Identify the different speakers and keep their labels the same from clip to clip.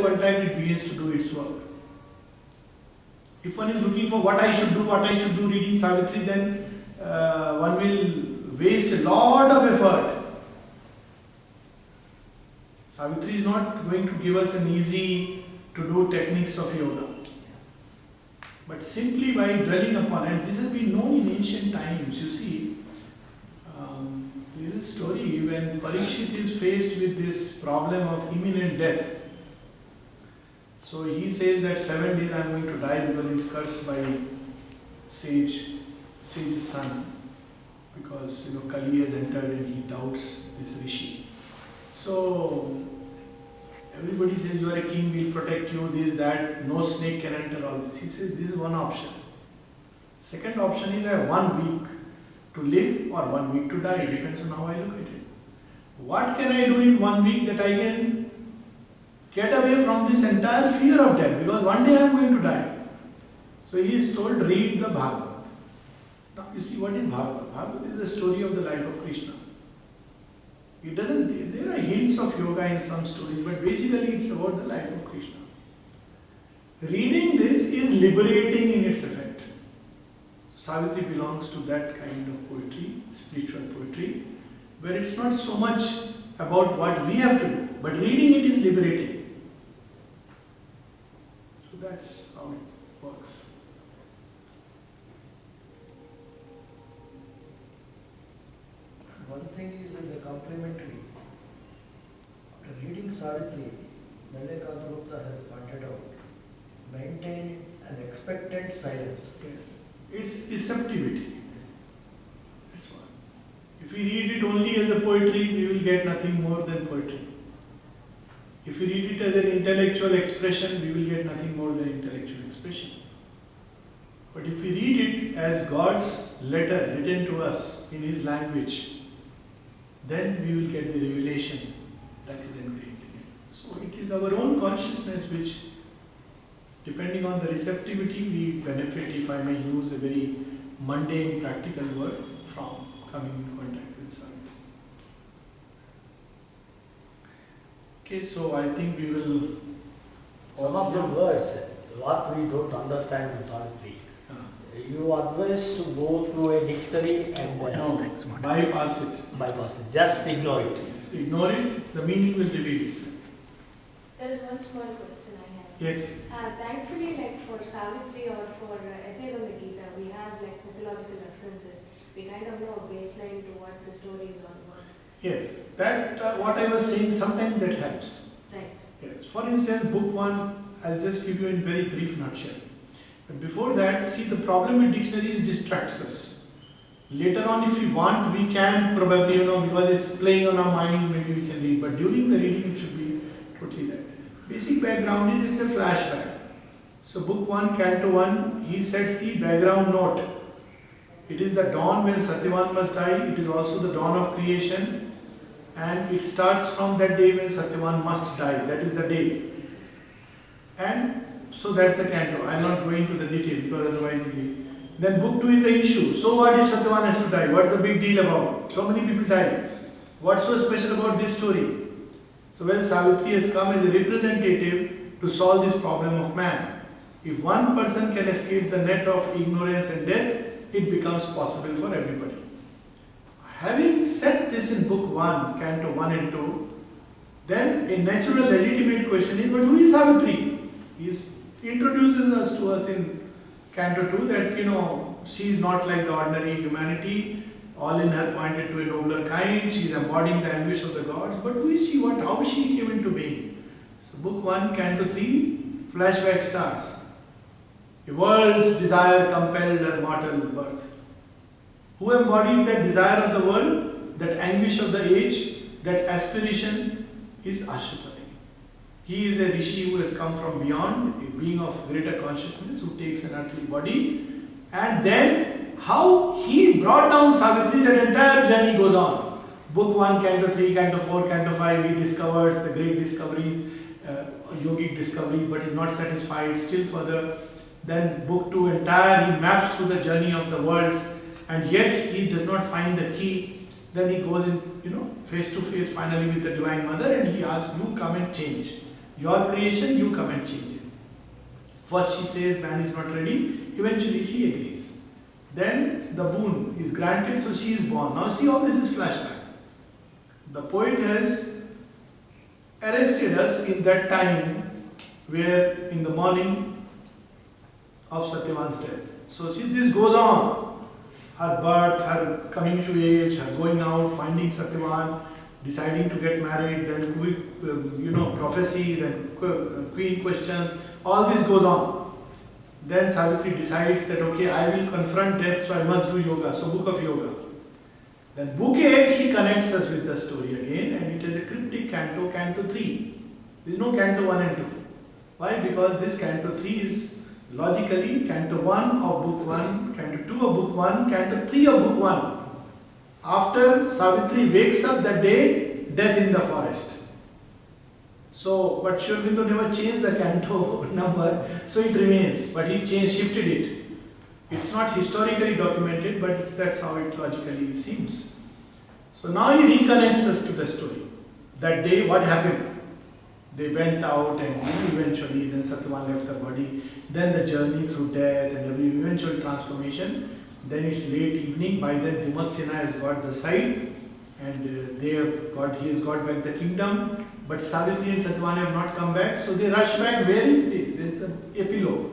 Speaker 1: contact, it begins to do its work. If one is looking for what I should do reading Savitri, then one will waste a lot of effort. Savitri is not going to give us an easy to do techniques of yoga. But simply by dwelling upon it, this has been known in ancient times. You see, there is a story when Parikshit is faced with this problem of imminent death. So he says that 7 days I am going to die because he is cursed by sage's son. Because Kali has entered and he doubts this rishi. So everybody says you are a king, we will protect you, this, that, no snake can enter, all this. He says this is one option. Second option is I have 1 week to live or 1 week to die, it depends on how I look at it. What can I do in 1 week that I can get away from this entire fear of death, because one day I am going to die. So he is told, read the Bhagavad. Now you see, what is Bhagavad? Bhagavad is the story of the life of Krishna. It doesn't, there are hints of yoga in some stories, but basically it's about the life of Krishna. Reading this is liberating in its effect. Savitri belongs to that kind of poetry, spiritual poetry, where it's not so much about what we have to do, but reading it is liberating. So that's how it works.
Speaker 2: One thing is in the complementary. After reading Savitri, Gupta has pointed out, maintain an expectant silence.
Speaker 1: Yes. It's receptivity. That's one. If we read it only as a poetry, we will get nothing more than poetry. If we read it as an intellectual expression, we will get nothing more than intellectual expression. But if we read it as God's letter written to us in His language, then we will get the revelation that is engraved in it. So it is our own consciousness which, depending on the receptivity, we benefit, if I may use a very mundane, practical word, from coming into contact with Savitri. Okay, so I think we will...
Speaker 3: Some of the words, what we don't understand in Savitri, you advise to go through a dictionary and
Speaker 1: bypass it.
Speaker 3: Bypass it. Just ignore it.
Speaker 1: Ignore it, the meaning will reveal itself.
Speaker 4: There is one small question I have.
Speaker 1: Yes.
Speaker 4: Thankfully, like for Savitri or for essays on the Gita, we have like mythological references. We kind of know a baseline to what the story is all about.
Speaker 1: Yes, that what I was saying, sometimes that helps.
Speaker 4: Right.
Speaker 1: Yes. For instance, book 1, I'll just give you in very brief nutshell. But before that, see, the problem with dictionaries distracts us. Later on, if we want, we can probably, because it's playing on our mind, maybe we can read. But during the reading, it should be totally that. Basic background is it's a flashback. So book 1, canto 1, he sets the background note. It is the dawn when Satyavan must die. It is also the dawn of creation. And it starts from that day when Satyavan must die. That is the day. And so that's the canto. I am not going into the detail because otherwise it will. Then book 2 is the issue. So what if Satyavan has to die? What's the big deal about? So many people die. What's so special about this story? So when Savitri has come as a representative to solve this problem of man. If one person can escape the net of ignorance and death, it becomes possible for everybody. Having said this in book 1, canto 1 and 2, then a natural legitimate question is, but who is Savitri? He introduces to us in canto 2 that, she is not like the ordinary humanity, all in her pointed to a nobler kind, she is embodying the anguish of the gods, but who is she, how she came into being? So book 1, canto 3, flashback starts. A world's desire compelled her mortal birth. Who embodied that desire of the world, that anguish of the age, that aspiration is Ashupati. He is a rishi who has come from beyond, a being of greater consciousness who takes an earthly body. And then how he brought down Savitri, that entire journey goes on. Book 1, canto 3, canto 4, canto 5, he discovers the great discoveries, yogic discoveries, but is not satisfied, still further. Then book 2 entire, he maps through the journey of the worlds, and yet he does not find the key. Then he goes in, face to face finally with the Divine Mother, and he asks, you come and change. Your creation, you come and change it. First she says man is not ready, eventually she agrees. Then the boon is granted, so she is born. Now see, all this is flashback. The poet has arrested us in that time where in the morning of Satyavan's death. So see, this goes on. Her birth, her coming to age, her going out, finding Satyavan, deciding to get married, then prophecy, then queen questions, all this goes on. Then Savitri decides that okay, I will confront death, so I must do yoga. So book of yoga. Then book 8, he connects us with the story again, and it is a cryptic canto, canto 3. There is no canto 1 and 2. Why? Because this canto 3 is logically canto 1 of book 1, canto 2 of book 1, canto 3 of book 1. After Savitri wakes up that day, death in the forest. So, but Aurobindo never changed the canto number, so it remains, but he shifted it. It's not historically documented, but that's how it logically seems. So now he reconnects us to the story. That day, what happened? They went out and eventually, then Satyavan left the body, then the journey through death and every eventual transformation. Then it's late evening, by then Dimatsena has got the side and he has got back the kingdom. But Savitri and Satyavan have not come back, so they rush back. Where is they? There is the epilogue.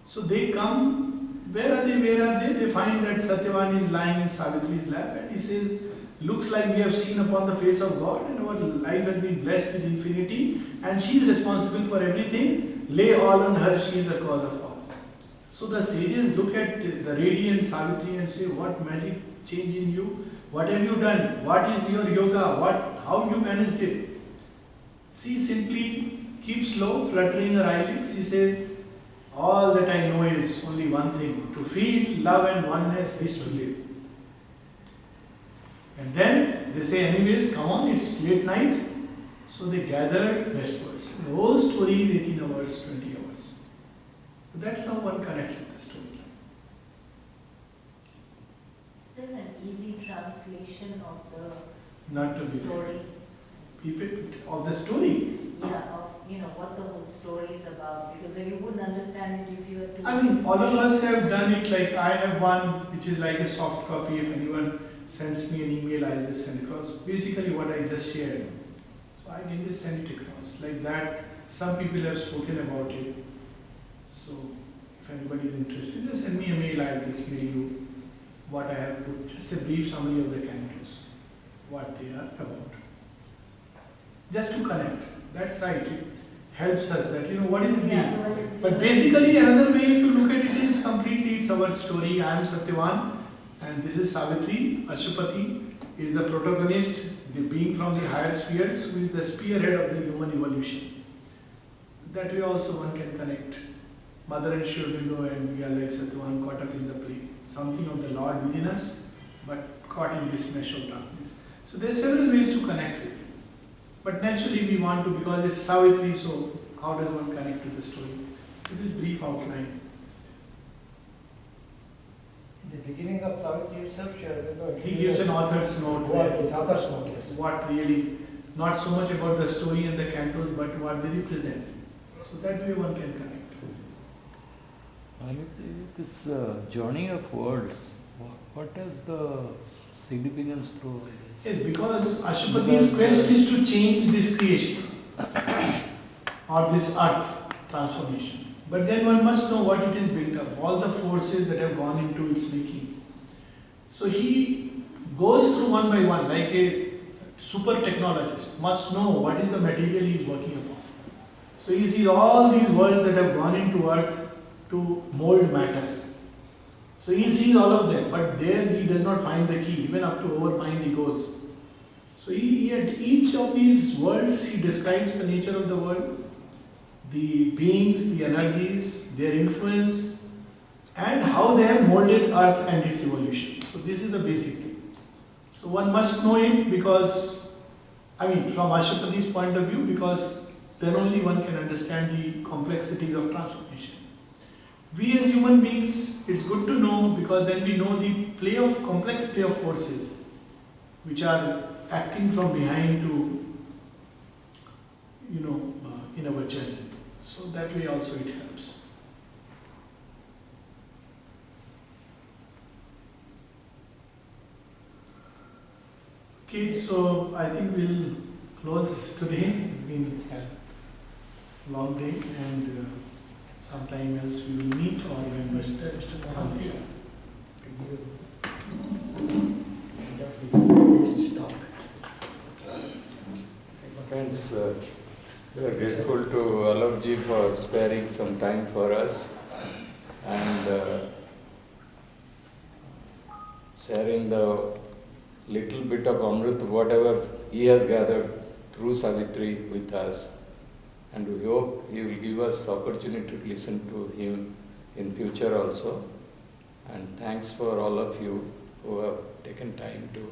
Speaker 1: So they come, where are they? They find that Satyavan is lying in Savitri's lap and he says, looks like we have seen upon the face of God and our life has been blessed with infinity and she is responsible for everything. Lay all on her, she is the cause of all. So the sages look at the radiant Savitri and say, what magic change in you? What have you done? What is your yoga? How you managed it? She simply keeps low, fluttering her eyelids. She says, all that I know is only one thing, to feel love and oneness is to live. And then they say, anyways, come on, it's late night. So they gathered westwards. The whole story is 18 hours, 20 hours. That's how one connects with the story.
Speaker 5: Is there an easy translation of the
Speaker 1: Not to be
Speaker 5: story?
Speaker 1: of the story.
Speaker 5: Yeah, of what the whole story is about. Because then you wouldn't understand it if you had to.
Speaker 1: I mean, all of us have done it. Like I have one which is like a soft copy. If anyone sends me an email, I'll just send across. Basically, what I just shared. So I can just send it across like that. Some people have spoken about it. So if anybody is interested, just send me a mail. I'll just mail you what I have put. Just a brief summary of the cantos, what they are about. Just to connect. That's right. It helps us that what is being. But basically another way to look at it is completely it's our story. I am Satyavan and this is Savitri. Ashupati is the protagonist, the being from the higher spheres who is the spearhead of the human evolution. That way also one can connect. Mother and Aurobindo and we are like Satyavan caught up in the play. Something of the Lord within us but caught in this mesh of darkness. So there are several ways to connect with it. But naturally we want to, because it's Savitri, so how does one connect to the story? It is brief outline.
Speaker 2: In the beginning of Savitri itself, Aurobindo
Speaker 1: He gives an author's note.
Speaker 2: What is author's note, yes.
Speaker 1: What really, not so much about the story and the cantos, but what they represent. So that way one can connect.
Speaker 6: This journey of worlds, what does the significance through this?
Speaker 1: Yes, because Ashupati's quest is to change this creation or this earth transformation. But then one must know what it is built up, all the forces that have gone into its making. So he goes through one by one, like a super technologist, must know what is the material he is working upon. So he sees all these worlds that have gone into earth to mold matter. So he sees all of them, but there he does not find the key, even up to overmind he goes. So he at each of these worlds, he describes the nature of the world, the beings, the energies, their influence, and how they have molded earth and its evolution. So this is the basic thing. So one must know it because, from Ashupati's point of view, because then only one can understand the complexities of transformation. We as human beings, it's good to know because then we know the complex play of forces which are acting from behind to journey. So that way also it helps. Okay, so I think we'll close today. It's been a long day, and sometime else we will meet or when
Speaker 2: Mr. Mohanty, talk.
Speaker 7: Friends, we are grateful to Alok ji for sparing some time for us and sharing the little bit of Amrit, whatever he has gathered through Savitri with us. And we hope he will give us the opportunity to listen to him in future also. And thanks for all of you who have taken time to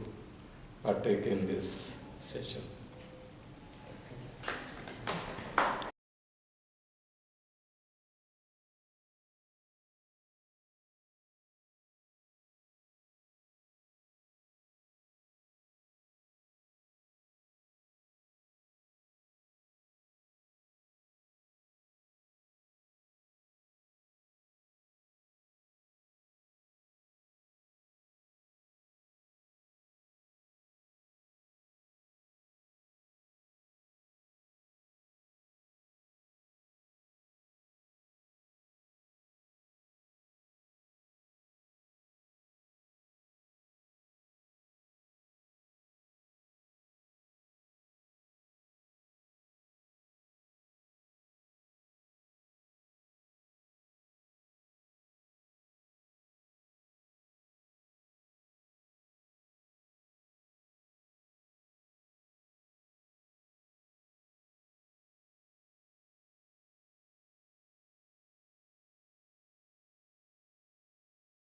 Speaker 7: partake in this session.